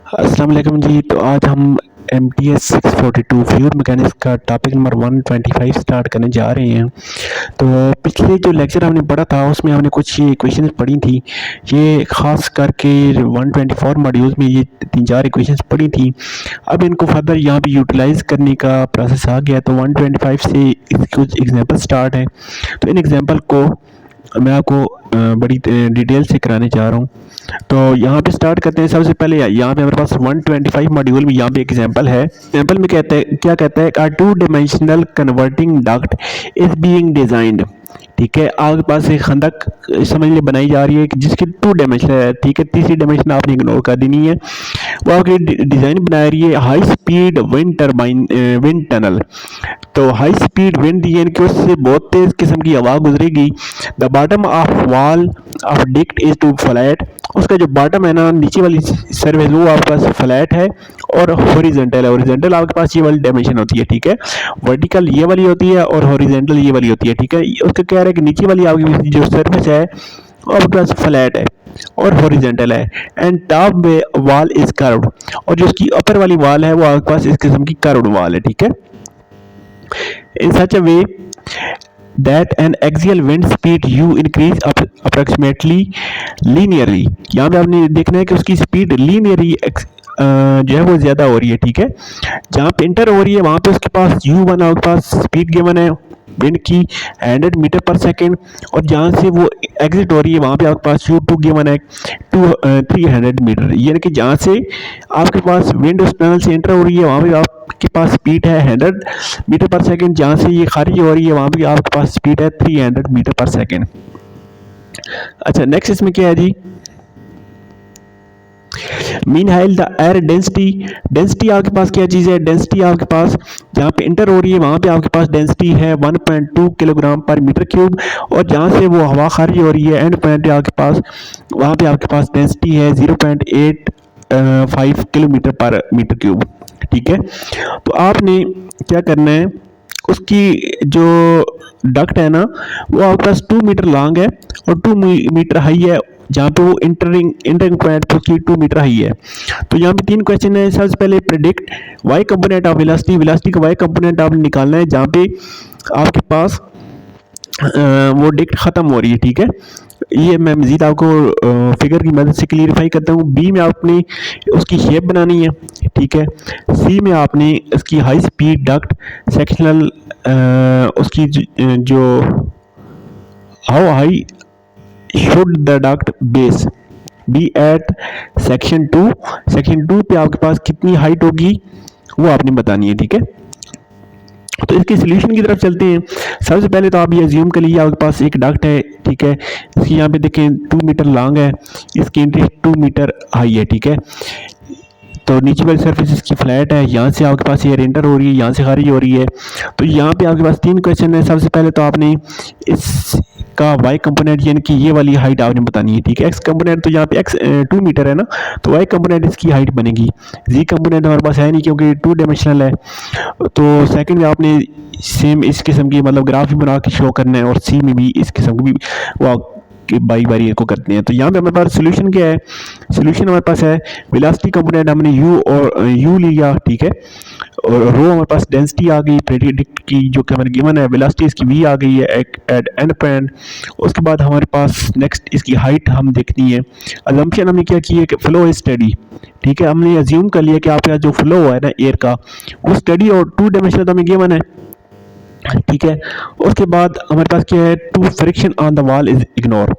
अस्सलाम वालेकुम जी। तो आज हम MTS 642 फ्लूइड मैकेनिक्स का टॉपिक नंबर 125 स्टार्ट करने जा रहे हैं। तो पिछले जो लेक्चर हमने पढ़ा था उसमें हमने कुछ ये इक्वेशंस पढ़ी थी। ये ख़ास करके 124 मॉड्यूल्स में ये 3-4 इक्वेशंस पढ़ी थी। अब इनको फर्दर यहाँ पे यूटिलाइज़ करने का प्रोसेस आ गया। तो 125 से कुछ एग्जांपल स्टार्ट है। तो इन एग्जांपल को मैं आपको बड़ी डिटेल से कराने जा रहा हूँ। तो यहाँ पे स्टार्ट करते हैं। सबसे पहले यहाँ पे हमारे पास 125 मॉड्यूल में यहाँ पे एग्जांपल है। एग्जांपल में कहते हैं, क्या कहता है, a two dimensional converting duct is being designed. ठीक है, आपके पास एक खंदक समझ लिए बनाई जा रही है कि जिसकी 2 डायमेंशन है। ठीक है, तीसरी डायमेंशन आपने इग्नोर कर देनी है। वो आपकी डिज़ाइन बना रही है high speed wind turbine wind tunnel. तो हाई स्पीड विंड यानी कि उससे बहुत तेज किस्म की हवा गुजरेगी। The bottom of wall of duct is too flat. उसका जो बॉटम है ना, नीचे वाली सर्फेस, वो आपके पास फ्लैट है और हॉरिजॉन्टल है। हॉरिजॉन्टल आपके पास ये वाली डायमेंशन होती है। ठीक है, वर्टिकल ये वाली होती है और हॉरिजॉन्टल ये वाली होती है। ठीक है, उसका कह रहा है कि नीचे वाली आपकी जो सर्फेस है वो आपके पास फ्लैट है और हॉरिजॉन्टल है। एंड टॉप में वॉल इज कर्व्ड, और जो उसकी अपर वाली वॉल है वो आपके पास इस किस्म की कर्व्ड वॉल है। ठीक है, in such a way that an axial wind speed u increase approximately linearly। यहाँ पे आपने देखना है कि उसकी स्पीड लीनियरली जो है वो ज़्यादा हो रही है। ठीक है, जहाँ पे इंटर हो रही है वहाँ पे उसके पास u1 आपके पास स्पीड गिवन है विंड की 100 मीटर पर सेकेंड, और जहाँ से वो एग्जिट हो रही है वहाँ पे आपके पास u2 गिवन है 300 मीटर। यानी कि जहाँ से आपके पास विंड उस टनल से एंटर हो रही है वहाँ पे आपके पास स्पीड है 100 मीटर पर सेकेंड, जहाँ से ये खारिज हो रही है वहाँ पे आपके पास स्पीड है 300 मीटर पर सेकेंड। अच्छा, नेक्स्ट इसमें क्या है जी, meanwhile the air density. Density आपके पास क्या चीज़ है, डेंसिटी आपके पास जहाँ पे इंटर हो रही है वहाँ पे आपके पास डेंसिटी है 1.2 किलोग्राम पर मीटर क्यूब, और जहाँ से वो हवा खारिज हो रही है एंड पॉइंट आपके पास वहाँ पे आपके पास डेंसिटी है 0.85 किलोमीटर पर मीटर क्यूब। ठीक है, तो आपने क्या करना है, उसकी जो डक्ट है ना वो आपके पास 2 मीटर लॉन्ग है और 2 मीटर हाई है, जहाँ पे वो इंटरिंग पॉइंट उसकी 2 मीटर हाई है। तो यहाँ पे 3 क्वेश्चन है। सबसे पहले predict y component of velocity. Velocity का वाई कंपोनेंट आपने निकालना है जहाँ पे आपके पास वो डिक्ट ख़त्म हो रही है। ठीक है, ये मैं मज़ीद आपको फिगर की मदद से क्लियरिफाई करता हूँ। बी में आपने उसकी शेप बनानी है। ठीक है, सी में आपने इसकी हाई स्पीड डक्ट सेक्शनल उसकी जो how high should the duct base be at section 2 पे आपके पास कितनी हाइट होगी वो आपने बतानी है। ठीक है, तो इसके सोल्यूशन की तरफ चलते हैं। सबसे पहले तो आप ये अज्यूम कर लीजिए आपके पास एक डक्ट है। ठीक है, इसकी यहाँ पे देखें 2 मीटर लॉन्ग है, इसकी एंट्री 2 मीटर हाई है। ठीक है, तो नीचे वाली सरफेस इसकी फ्लैट है, यहाँ से आपके पास एयर एंटर हो रही है, यहाँ से खारिज हो रही है। तो यहाँ पे आपके पास 3 क्वेश्चन है। सबसे पहले तो आपने इसका वाई कंपोनेंट यानी कि ये वाली हाइट आपने बतानी है। ठीक है, एक्स कंपोनेंट तो यहाँ पे एक्स 2 मीटर है ना, तो वाई कंपोनेंट इसकी हाइट बनेगी। जी कंपोनेंट हमारे पास है नहीं क्योंकि 2 डायमेंशनल है। तो सेकंड में आपने सेम इस किस्म की मतलब ग्राफ भी बना के शो करना है, और सी में भी इस किस्म की भी वो कि बारी बारी को करते हैं। तो यहाँ पे हमारे पास सोल्यूशन क्या है, सोल्यूशन हमारे पास है वेलोसिटी कंपोनेंट हमने यू और यू लिया। ठीक है, और रो हमारे पास डेंसिटी आ गई, प्रेडिक्ट की जो कि हमारे गिवन है, वेलोसिटी इसकी वी आ गई है एट एंड पॉइंट। उसके बाद हमारे पास नेक्स्ट इसकी हाइट हम देखनी है। अजम्पशन हमने क्या की है कि फ्लो इज स्टडी। ठीक है, हमने अज्यूम कर लिया कि आपके पास जो फ्लो है ना एयर का वो स्टडी और 2 डायमेंशनल तो हमें गिवन है। ठीक है, उसके बाद हमारे पास क्या है, two friction on the wall is ignore.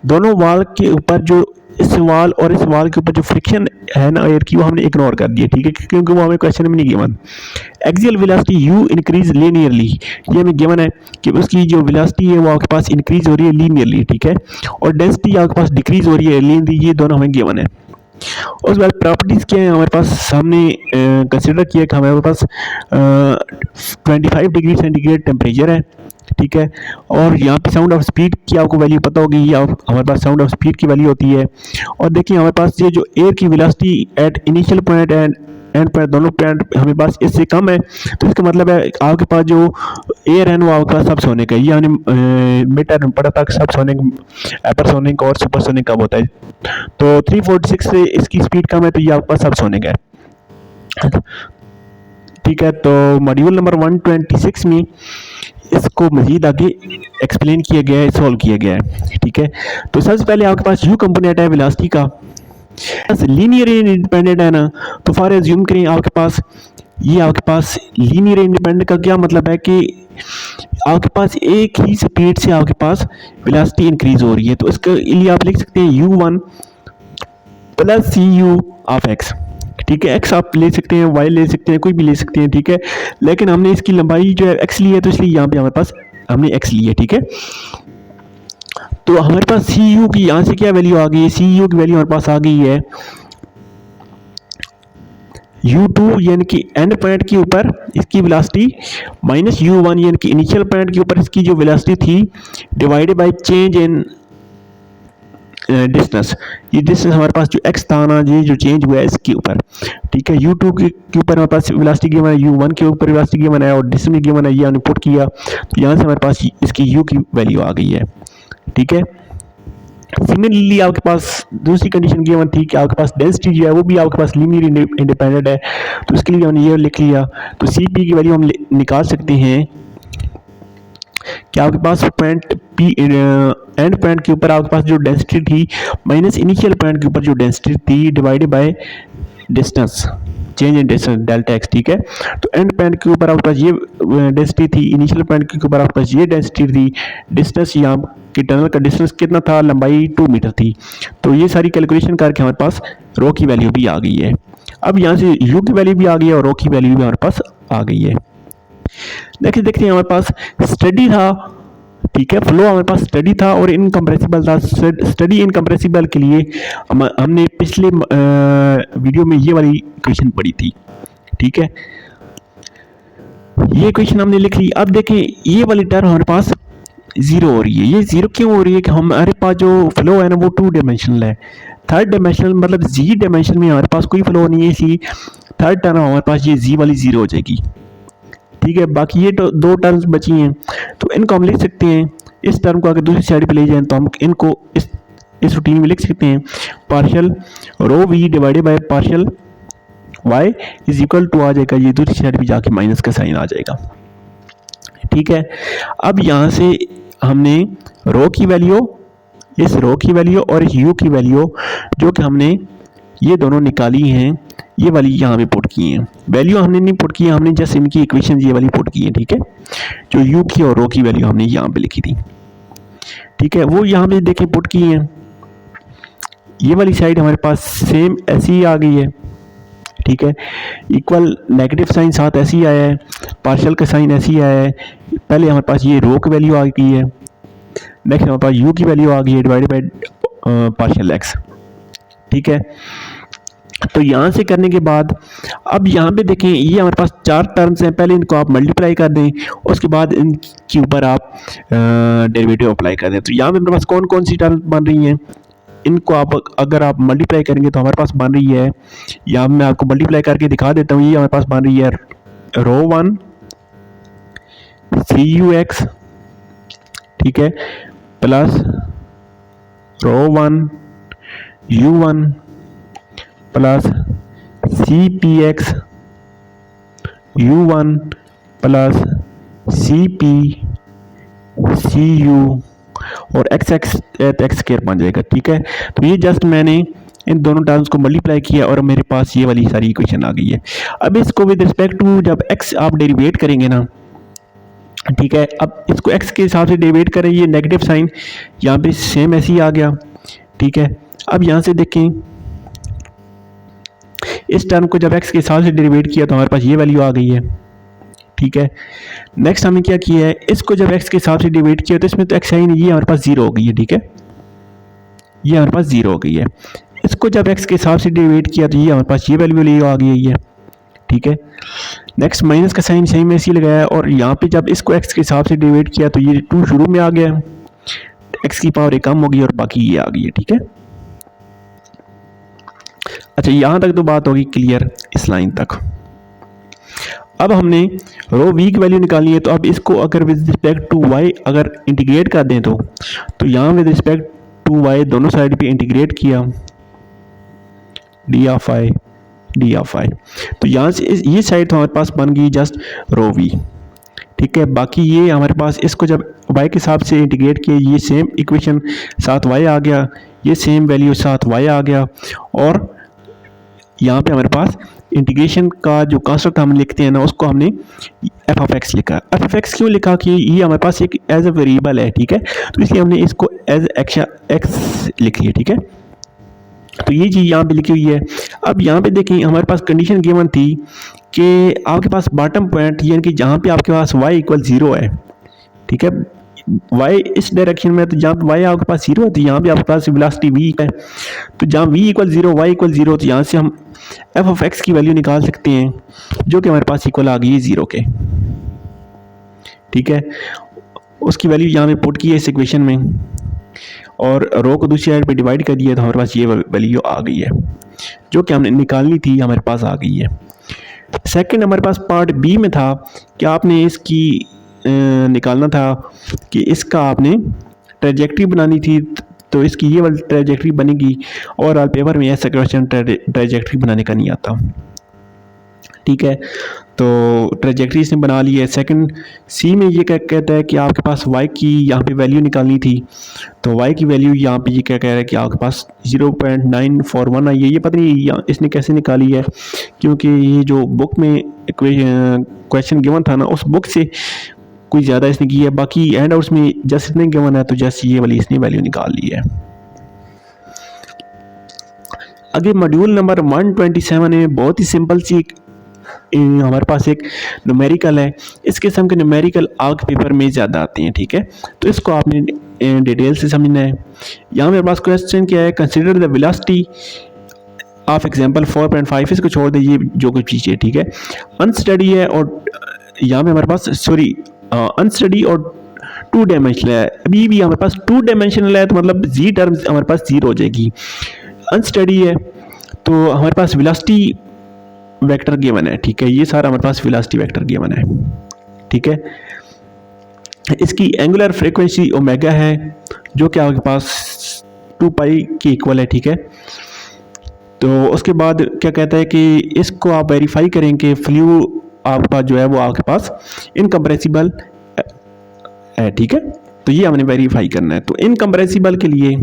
दोनों वॉल के ऊपर जो इस वॉल और इस वॉल के ऊपर जो फ्रिक्शन है ना एयर की वो हमने इग्नोर कर दिया। ठीक है, क्योंकि वो हमें क्वेश्चन में नहीं given. Axial velocity you increase linearly, ये हमें गिवन है कि उसकी जो वेलोसिटी है वो आपके पास इंक्रीज हो रही है लीनियरली। ठीक है, और डेंसिटी आपके पास डिक्रीज हो रही है लीनियरली, ये दोनों हमें गिवन है। उसके बाद प्रॉपर्टीज़ क्या है हमारे पास, सामने कंसिडर किया कि हमारे पास 25 डिग्री सेंटीग्रेड टेम्परेचर है। ठीक है, और यहाँ पे साउंड ऑफ स्पीड की आपको वैल्यू पता होगी, ये हमारे पास साउंड ऑफ स्पीड की वैल्यू होती है। और देखिए हमारे पास ये जो एयर की velocity at initial point and and point दोनों पॉइंट हमें पास इससे कम है, तो इसका मतलब है आपके पास जो एयर है वो आपके पास सब सोनिक है। ये हमने मिड टर्म में पढ़ा था कि सब सोनिक, हाइपरसोनिक और सुपरसोनिक कब होता है। तो 346 से इसकी स्पीड कम है, तो ये आपके पास सब सोनिक है। ठीक है, तो मॉड्यूल नंबर 126 में इसको मजीद आगे एक्सप्लेन किया गया है, सॉल्व किया गया है। ठीक है, तो सबसे पहले आपके पास यू कंपोनेंट है वेलोसिटी का, लीनियर इंडिपेंडेंट है ना, तो फॉर एज्यूम करें आपके पास ये आपके पास लीनियर इंडिपेंडेंट का क्या मतलब है कि आपके पास एक ही स्पीड से आपके पास वेलोसिटी इंक्रीज हो रही है। तो इसके लिए आप लिख सकते हैं u1 plus c u of x. ठीक है, एक्स आप ले सकते हैं, वाई ले सकते हैं, कोई भी ले सकते हैं। ठीक है, लेकिन हमने इसकी लंबाई जो है एक्स ली है, तो इसलिए यहाँ पे हमारे पास हमने एक्स ली है। ठीक है, तो हमारे पास सी यू की यहाँ से क्या वैल्यू आ गई है, सी यू की वैल्यू हमारे पास आ गई है u2 यानी कि एंड पॉइंट के ऊपर इसकी वेलोसिटी माइनस u1 यानी कि इनिशियल पॉइंट के ऊपर इसकी जो वेलोसिटी थी divided by change in distance. ये डिस्टेंस हमारे पास जो x था ना, ये जो चेंज हुआ है इसके ऊपर। ठीक है, u2 के ऊपर हमारे पास वेलोसिटी गिवन है, u1 के ऊपर वेलोसिटी गिवन है और डिस्टेंस गिवन है, ये हमने पुट किया, तो यहाँ से हमारे पास इसकी u की वैल्यू आ गई है। ठीक है, सिमिलरली आपके पास दूसरी कंडीशन गिवन थी कि आपके पास डेंसिटी जो है वो भी आपके पास लीनियर इंडिपेंडेंट है, तो इसके लिए हमने ये लिख लिया। तो सी पी की वैल्यू हम निकाल सकते हैं कि आपके पास पॉइंट पी एंड पॉइंट के ऊपर आपके पास जो डेंसिटी थी माइनस इनिशियल पॉइंट के ऊपर जो डेंसिटी थी divided by distance change in distance delta x. ठीक है, तो एंड पॉइंट के ऊपर आपके पास ये डेंसिटी थी, इनिशियल पॉइंट के ऊपर आपके पास ये डेंसिटी थी, डिस्टेंस यहाँ कि टनल का डिस्टेंस कितना था, लंबाई 2 मीटर थी। तो ये सारी कैलकुलेशन करके हमारे पास रो की वैल्यू भी आ गई है। अब यहाँ से यू की वैल्यू भी आ गई है और रो की वैल्यू भी हमारे पास आ गई है। देखते हैं हमारे पास स्टडी था। ठीक है, फ्लो हमारे पास स्टडी था और इनकम्प्रेसिबल था। स्टडी इनकम्प्रेसिबल के लिए हमने पिछले वीडियो में ये वाली इक्वेशन पढ़ी थी। ठीक है, ये इक्वेशन हमने लिख ली। अब देखें ये वाली टर्म हमारे पास जीरो हो रही है। ये जीरो क्यों हो रही है कि हमारे पास जो फ्लो है ना वो 2 डायमेंशनल है। थर्ड डायमेंशनल मतलब जी डायमेंशन में हमारे पास कोई फ्लो नहीं है, इसी थर्ड टर्म हमारे पास ये जी वाली जीरो हो जाएगी। ठीक है, बाकी ये तो 2 टर्म्स बची हैं, तो इनको हम लिख सकते हैं। इस टर्म को अगर दूसरी साइड पे ले जाएं तो हम इनको इस रूटीन में लिख सकते हैं, partial rho v divided by partial y is equal to आ जाएगा, ये दूसरी साइड पे जाके माइनस का साइन आ जाएगा। ठीक है, अब यहाँ से हमने रो की वैल्यू, इस रो की वैल्यू और इस यू की वैल्यू जो कि हमने ये दोनों निकाली हैं, ये वाली यहाँ पे पुट की हैं। वैल्यू हमने नहीं पुट की है, हमने जस्ट इनकी इक्वेशन ये वाली पुट की है। ठीक है, जो यू की और रो की वैल्यू हमने यहाँ पे लिखी थी। ठीक है, वो यहाँ पे देखें पुट की हैं। ये वाली साइड हमारे पास सेम ऐसी ही आ गई है। ठीक है, इक्वल नेगेटिव साइन साथ ऐसे ही आया है, पार्शियल का साइन ऐसे ही आया है। पहले हमारे पास ये रो की वैल्यू आ गई है, नेक्स्ट हमारे पास यू की वैल्यू आ गई है डिवाइडेड बाय पार्शियल एक्स। ठीक है, तो यहाँ से करने के बाद अब यहाँ पे देखें ये हमारे पास 4 टर्म्स हैं। पहले इनको आप मल्टीप्लाई कर दें, उसके बाद इनके ऊपर आप डेरिवेटिव अप्लाई कर दें। तो यहाँ पे हमारे पास कौन कौन सी टर्म्स बन रही हैं, इनको आप अगर आप मल्टीप्लाई करेंगे तो हमारे पास बन रही है, या मैं आपको मल्टीप्लाई करके दिखा देता हूँ। ये हमारे पास बन रही है रो 1 सी यू एक्स, ठीक है, plus rho 1 u 1 plus c p x u 1 plus c p c u और एक्स एक्स एक्स स्क्वायर बन जाएगा। ठीक है, तो ये जस्ट मैंने इन दोनों टर्म्स को मल्टीप्लाई किया और मेरे पास ये वाली सारी इक्वेशन आ गई है। अब इसको विद रिस्पेक्ट टू जब एक्स आप डेरिवेट करेंगे ना, ठीक है, अब इसको एक्स के हिसाब से डेरिवेट करें, ये नेगेटिव साइन यहाँ पे सेम ऐसे ही आ गया। ठीक है, अब यहाँ से देखें इस टर्म को जब एक्स के हिसाब से डेरिवेट किया तो हमारे पास ये वैल्यू आ गई है। ठीक है, नेक्स्ट हमने क्या किया है, इसको जब एक्स के हिसाब से डिवाइड किया तो इसमें तो एक्स है ही नहीं, ये हमारे पास जीरो हो गई है। ठीक है, ये हमारे पास जीरो हो गई है। इसको जब एक्स के हिसाब से डिवाइड किया तो ये हमारे पास ये वैल्यू आ गई है। ठीक है, नेक्स्ट माइनस का साइन सही में ऐसे लगाया और यहाँ पे जब इसको एक्स के हिसाब से डिवाइड किया तो ये 2 शुरू में आ गया, एक्स की पावर एक कम हो गई और बाकी ये आ गई है। ठीक है, अच्छा, यहाँ तक तो बात होगी क्लियर, इस लाइन तक। अब हमने रो वी की वैल्यू निकालनी है, तो अब इसको अगर विद रिस्पेक्ट टू वाई अगर इंटीग्रेट कर दें तो यहाँ विद रिस्पेक्ट टू वाई दोनों साइड पे इंटीग्रेट किया, d of i d of i, तो यहाँ से ये साइड तो हमारे पास बन गई जस्ट रो वी, ठीक है। बाकी ये हमारे पास इसको जब y के हिसाब से इंटीग्रेट किया, ये सेम इक्वेशन साथ y आ गया, ये सेम वैल्यू साथ y आ गया, और यहाँ पे हमारे पास इंटीग्रेशन का जो कांस्टेंट हम लिखते हैं ना, उसको हमने एफ ऑफ एक्स लिखा। एफ ऑफ एक्स क्यों लिखा कि ये हमारे पास एक एज ए वेरिएबल है, ठीक है, तो इसलिए हमने इसको एज एक्स लिख लिया, ठीक है। तो ये चीज़ यहाँ पे लिखी हुई है। अब यहाँ पे देखें हमारे पास कंडीशन गिवन थी कि आपके पास बॉटम पॉइंट यानी कि जहाँ पे आपके पास y इक्वल 0 है, ठीक है, y इस डायरेक्शन में, तो जहाँ पे y आपके पास 0 है तो यहाँ पे आपके पास वेलोसिटी v है, तो जहाँ v इक्वल 0 y इक्वल 0, तो यहाँ से हम f ऑफ x की वैल्यू निकाल सकते हैं जो कि हमारे पास इक्वल आ गई है 0 के, ठीक है। उसकी वैल्यू यहाँ पे पुट की है इस इक्वेशन में, और रो को दूसरी साइड पे डिवाइड कर दिया, तो हमारे पास ये वैल्यू आ गई है जो कि हमने निकालनी थी, हमारे पास आ गई है। सेकंड हमारे पास पार्ट बी में था कि आपने इसकी निकालना था कि इसका आपने ट्रेजेक्ट्री बनानी थी, तो इसकी ये वाली ट्रेजेक्ट्री बनेगी, और पेपर में ऐसा क्वेश्चन ट्रेजेक्ट्री बनाने का नहीं आता, ठीक है। तो ट्रेजेक्ट्री इसने बना ली है। सेकंड सी में ये क्या कहता है कि आपके पास y की यहाँ पे वैल्यू निकालनी थी, तो y की वैल्यू यहाँ पे ये क्या कह रहा है कि आपके पास 0.941 आई है। ये पता नहीं इसने कैसे निकाली है, क्योंकि ये जो बुक में क्वेश्चन गिवन था ना, उस बुक से कोई ज़्यादा इसने की है, बाकी हैंड आउट्स में जस्ट इतने गिवन है, तो जस्ट ये वाली इसने वैल्यू निकाल ली है। आगे मॉड्यूल नंबर 127 में बहुत ही सिंपल सी हमारे पास एक न्यूमेरिकल है। इस किस्म के न्यूमेरिकल आपके पेपर में ज़्यादा आते हैं, ठीक है, तो इसको आपने डिटेल से समझना है। यहाँ मेरे पास क्वेश्चन क्या है, consider the velocity of example 4.5, इसको छोड़ दीजिए जो कुछ चीज़ है, ठीक है। अनस्टडी है, और यहाँ में हमारे पास अनस्टडी और 2 डायमेंशनल है। अभी भी हमारे पास 2 डायमेंशनल है, तो मतलब जी टर्म हमारे पास 0 हो जाएगी। अनस्टडी है तो हमारे पास वेलोसिटी वेक्टर गिवन है, ठीक है, ये सारा हमारे पास वेलोसिटी वेक्टर गिवन है, ठीक है। इसकी एंगुलर फ्रीक्वेंसी ओमेगा है जो कि आपके पास 2 पाई के इक्वल है, ठीक है। तो उसके बाद क्या कहता है कि इसको आप वेरीफाई करें कि फ्लू आपके पास जो है वो आपके पास इनकम्प्रेसिबल है, ठीक है, तो ये हमने वेरीफाई करना है। तो इनकम्प्रेसिबल के लिए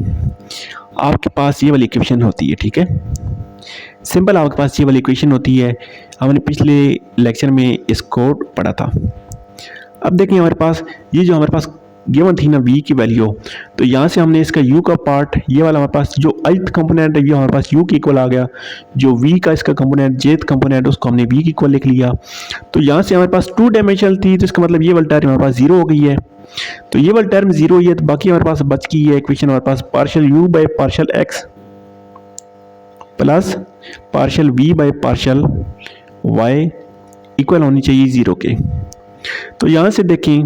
आपके पास ये वाली इक्वेशन होती है, ठीक है, सिंपल आपके पास ये वाली इक्वेशन होती है, हमने पिछले लेक्चर में इसको पढ़ा था। अब देखें हमारे पास ये जो हमारे पास गिवन थी ना v की वैल्यू, तो यहाँ से हमने इसका u का पार्ट, ये वाला हमारे पास जो ith कंपोनेंट है ये हमारे पास u के इक्वल आ गया, जो v का इसका कंपोनेंट jth कंपोनेंट उसको हमने v के इक्वल लिख लिया। तो यहाँ से हमारे पास 2 डायमेंशनल थी, तो इसका मतलब ये वाली टर्म हमारे पास 0 हो गई है, तो ये वाली टर्म 0 हुई है, तो बाकी हमारे पास बच गई है इक्वेशन हमारे पास partial u by partial x plus partial v by partial y equal होनी चाहिए 0 के। तो यहाँ से देखें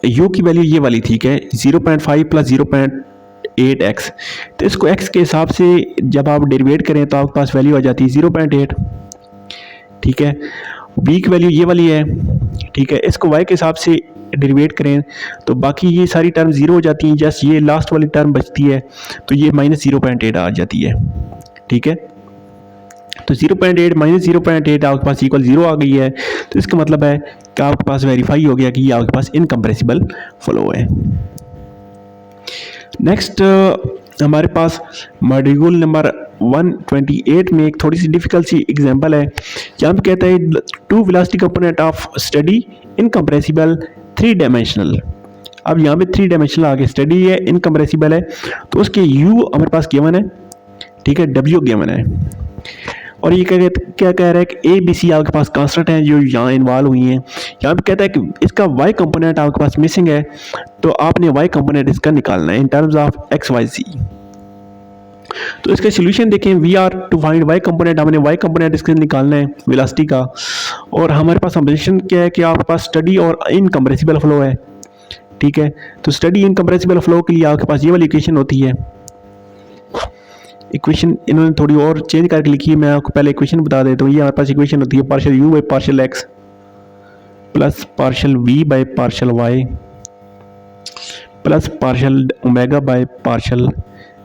u की वैल्यू ये वाली, ठीक है, 0.5 प्लस 0.8x, तो इसको x के हिसाब से जब आप डेरिवेट करें तो आपके पास वैल्यू आ जाती है 0.8, ठीक है। v की वैल्यू ये वाली है, ठीक है, इसको y के हिसाब से डेरिवेट करें तो बाकी ये सारी टर्म 0 हो जाती हैं, जस्ट ये लास्ट वाली टर्म बचती है, तो ये माइनस 0.8 आ जाती है, ठीक है। तो 0.8 माइनस 0.8 आपके पास इक्वल 0 आ गई है, तो इसका मतलब है कि आपके पास वेरीफाई हो गया कि ये आपके पास इनकम्प्रेसिबल फ्लो है। नेक्स्ट हमारे पास मॉड्यूल नंबर 128 में एक थोड़ी सी डिफिकल्ट सी एग्जांपल है, जहाँ पे कहता है 2 velocity component of study incompressible 3 dimensional. अब यहाँ पे 3 डायमेंशनल आगे स्टडी है, इनकम्प्रेसिबल है, तो उसके u हमारे पास गिवन है, ठीक है, w गिवन है, और ये क्या कह रहा है कि ए बी सी आपके पास कांस्टेंट हैं जो यहाँ इन्वॉल्व हुई हैं। यहाँ पे कहता है कि इसका y कंपोनेंट आपके पास मिसिंग है, तो आपने y कंपोनेंट इसका निकालना है in terms of x y z. तो इसका सोल्यूशन देखें, we are to find y component, हमने y कंपोनेंट इसका निकालना है वेलोसिटी का, और हमारे पास सब्जेक्शन क्या है कि आपके पास स्टडी और इनकम्प्रेसिबल फ्लो है, ठीक है। तो स्टडी इनकम्प्रेसिबल फ्लो के लिए आपके पास ये वाली इक्वेशन होती है, इक्वेशन इन्होंने थोड़ी और चेंज करके लिखी है, मैं आपको पहले इक्वेशन बता देता हूँ। ये हमारे पास इक्वेशन होती है partial u by partial x plus partial v by partial y plus partial omega by partial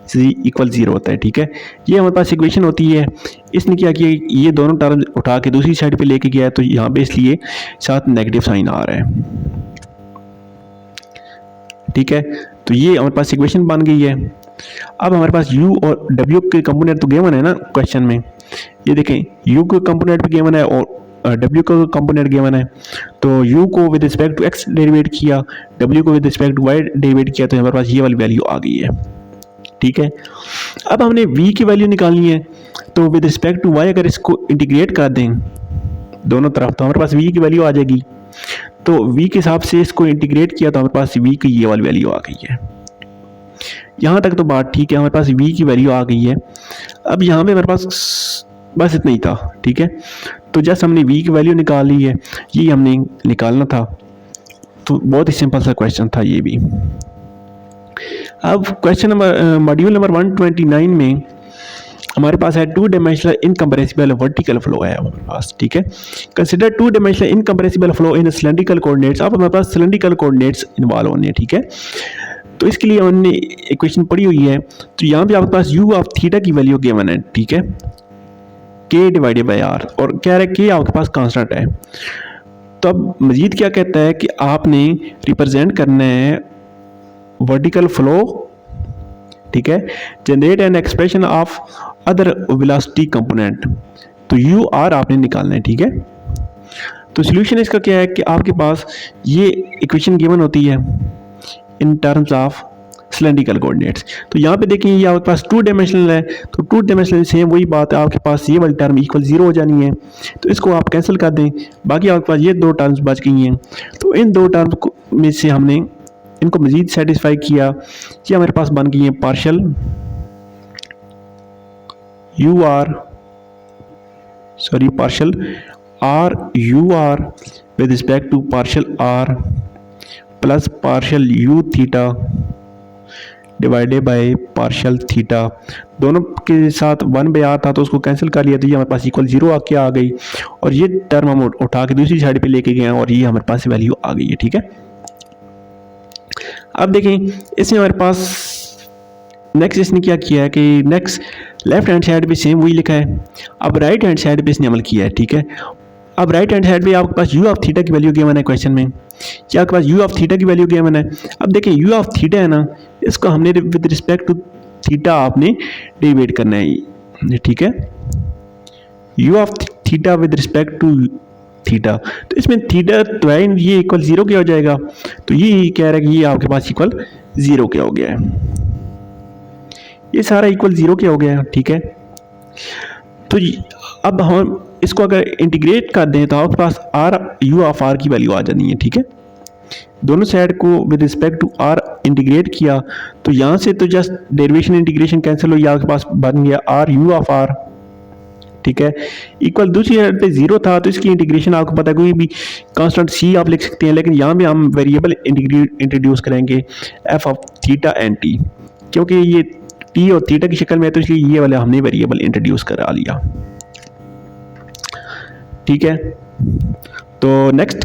z equal 0 होता है, ठीक है। ये हमारे पास इक्वेशन होती है। इसने क्या किया, ये दोनों टर्म उठा के दूसरी साइड पे लेके गया है, तो यहाँ पे इसलिए साथ नेगेटिव साइन आ रहा है, ठीक है। तो ये हमारे पास इक्वेशन बन गई है। अब हमारे पास u और w के कंपोनेंट तो गिवन है ना क्वेश्चन में, ये देखें u का कंपोनेंट भी गिवन है और w का कंपोनेंट गिवन है। तो u को with respect to x derivate किया, w को with respect to y derivate किया, तो हमारे पास ये वाली वैल्यू आ गई है, ठीक है। अब हमने v की वैल्यू निकालनी है, तो विद रिस्पेक्ट टू y अगर इसको इंटीग्रेट कर दें दोनों तरफ, तो हमारे पास v की वैल्यू आ जाएगी। तो v के हिसाब से इसको इंटीग्रेट किया तो हमारे पास v की ये वाली वैल्यू आ गई है। यहाँ तक तो बात ठीक है, हमारे पास v की वैल्यू आ गई है। अब यहाँ पे हमारे पास बस इतना ही था, ठीक है। तो जस्ट हमने v की वैल्यू निकाल ली है, ये हमने निकालना था। तो बहुत ही सिंपल सा क्वेश्चन था ये भी। अब क्वेश्चन नंबर मॉड्यूल नंबर 129 में हमारे पास है 2 डायमेंशनल इनकम्प्रेसिबल वर्टिकल फ्लो है हमारे पास, ठीक है। Consider 2 dimensional incompressible flow in cylindrical coordinates. अब हमारे पास सिलेंड्रिकल कोऑर्डिनेट्स इन्वॉल्व होने हैं, ठीक है। तो इसके लिए हमने इक्वेशन पढ़ी हुई है। तो यहाँ पे आपके पास u ऑफ थीटा की वैल्यू गिवन है, ठीक है, k डिवाइडेड बाई r, और कह रहा है k आपके पास कांस्टेंट है। तो अब मजीद क्या कहता है कि आपने रिप्रेजेंट करना है वर्टिकल फ्लो, ठीक है, generate an expression of other velocity component. तो u r आपने निकालना है, ठीक है। तो सॉल्यूशन इसका क्या है कि आपके पास ये इक्वेशन गिवन होती है in terms of cylindrical coordinates. तो यहाँ पे देखिए ये आपके पास 2 डायमेंशनल है, तो 2 डायमेंशनल सेम वही बात है, आपके पास ये वाली टर्म इक्वल 0 हो जानी है। तो इसको आप कैंसिल कर दें, बाकी आपके पास ये 2 टर्म्स बच गई हैं। तो इन 2 टर्म्स में से हमने इनको मजीद सेटिस्फाई किया, ये हमारे पास बन गई है partial r u r with respect to partial r plus partial u theta divided by partial theta. दोनों के साथ 1/r था तो उसको कैंसिल कर लिया, तो ये हमारे पास इक्वल 0 आके आ गई, और ये टर्म हम उठा के दूसरी साइड पे लेके गए और ये हमारे पास वैल्यू आ गई है, ठीक है। अब देखें इसमें हमारे पास नेक्स्ट इसने क्या किया है कि नेक्स्ट लेफ्ट हैंड साइड पे सेम वही लिखा है, अब राइट हैंड साइड पे इसने अमल किया है, ठीक है। अब राइट हैंड साइड पे आपके पास u ऑफ थीटा की वैल्यू गिवन है क्वेश्चन में, क्या आपके पास u ऑफ थीटा की वैल्यू गिवन है। अब देखें u ऑफ थीटा है ना, इसको हमने विद रिस्पेक्ट टू थीटा आपने डेरिवेट करना है, ठीक है। u of theta with respect to theta, तो इसमें थीटा तो है ये इक्वल 0 क्या हो जाएगा, तो ये कह रहा है कि ये आपके पास इक्वल 0 क्या हो गया है, ये सारा इक्वल 0 क्या हो गया है, ठीक है। तो अब हम इसको अगर इंटीग्रेट कर दें तो आपके पास आर यू ऑफ आर की वैल्यू आ जानी है, ठीक है। दोनों साइड को with respect to r integrate किया, तो यहाँ से तो जस्ट डेरिवेशन इंटीग्रेशन कैंसिल हुई, आपके पास बन गया आर यू ऑफ आर, ठीक है, इक्वल दूसरी साइड पे 0 था तो इसकी इंटीग्रेशन आपको पता है कोई भी कांस्टेंट c आप लिख सकते हैं, लेकिन यहाँ पे हम वेरिएबल इंट्रोड्यूस करेंगे f of theta and t, क्योंकि ये t और थीटा की शक्ल में है तो इसलिए ये वाला हमने वेरिएबल इंट्रोड्यूस करा लिया, ठीक है। तो नेक्स्ट